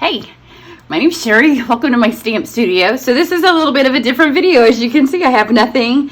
Hey, my name's Cheri. Welcome to my stamp studio. So this is a little bit of a different video. As you can see, I have nothing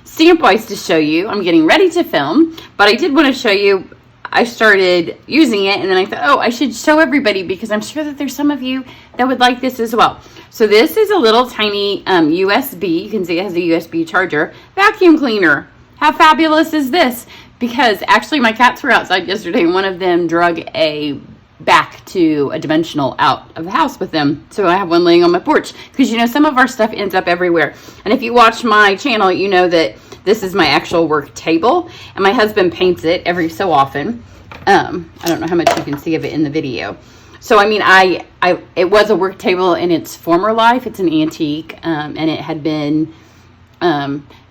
stamp-wise to show you. I'm getting ready to film, but I did want to show you. I started using it, and then I thought, oh, I should show everybody because I'm sure that there's some of you that would like this as well. So this is a little tiny USB. You can see it has a USB charger. Vacuum cleaner. How fabulous is this? Because actually my cats were outside yesterday, and one of them drug a back to a dimensional out of the house with them. So I have one laying on my porch because, you know, some of our stuff ends up everywhere. And if you watch my channel, you know that this is my actual work table, and my husband paints it every so often. I don't know how much you can see of it in the video. So I mean, it was a work table in its former life. It's an antique, and it had been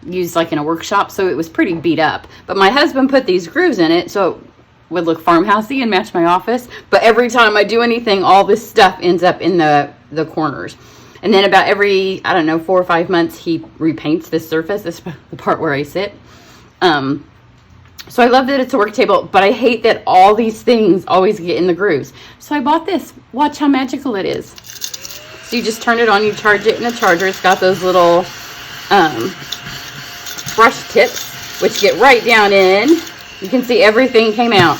used like in a workshop, so it was pretty beat up. But my husband put these grooves in it so it would look farmhousey and match my office. But every time I do anything, all this stuff ends up in the corners. And then about every, I don't know, 4 or 5 months, he repaints this surface, the part where I sit. So I love that it's a work table, but I hate that all these things always get in the grooves. So I bought this. Watch how magical it is. So you just turn it on, you charge it in a charger. It's got those little brush tips, which get right down in. You can see everything came out.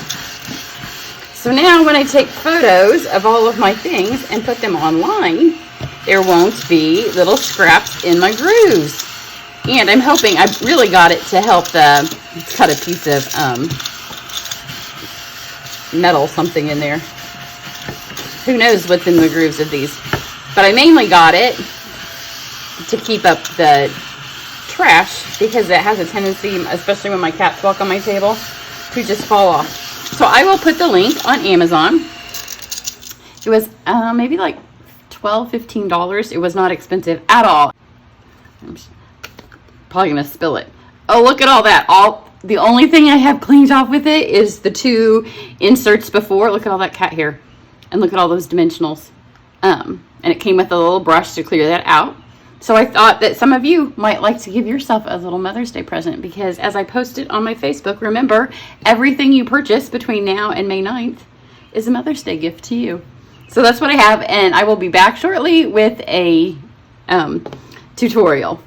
So now when I take photos of all of my things and put them online, there won't be little scraps in my grooves. And I'm hoping, I really got it to help cut a piece of metal something in there. Who knows what's in the grooves of these. But I mainly got it to keep up the trash because it has a tendency, especially when my cats walk on my table, to just fall off. So I will put the link on Amazon. It was maybe like $12, $15. It was not expensive at all. I'm probably gonna spill it. Oh, look at all that. The only thing I have cleaned off with it is the 2 inserts before. Look at all that cat hair, and look at all those dimensionals. And it came with a little brush to clear that out. So I thought that some of you might like to give yourself a little Mother's Day present, because as I posted on my Facebook, remember, everything you purchase between now and May 9th is a Mother's Day gift to you. So that's what I have, and I will be back shortly with a tutorial.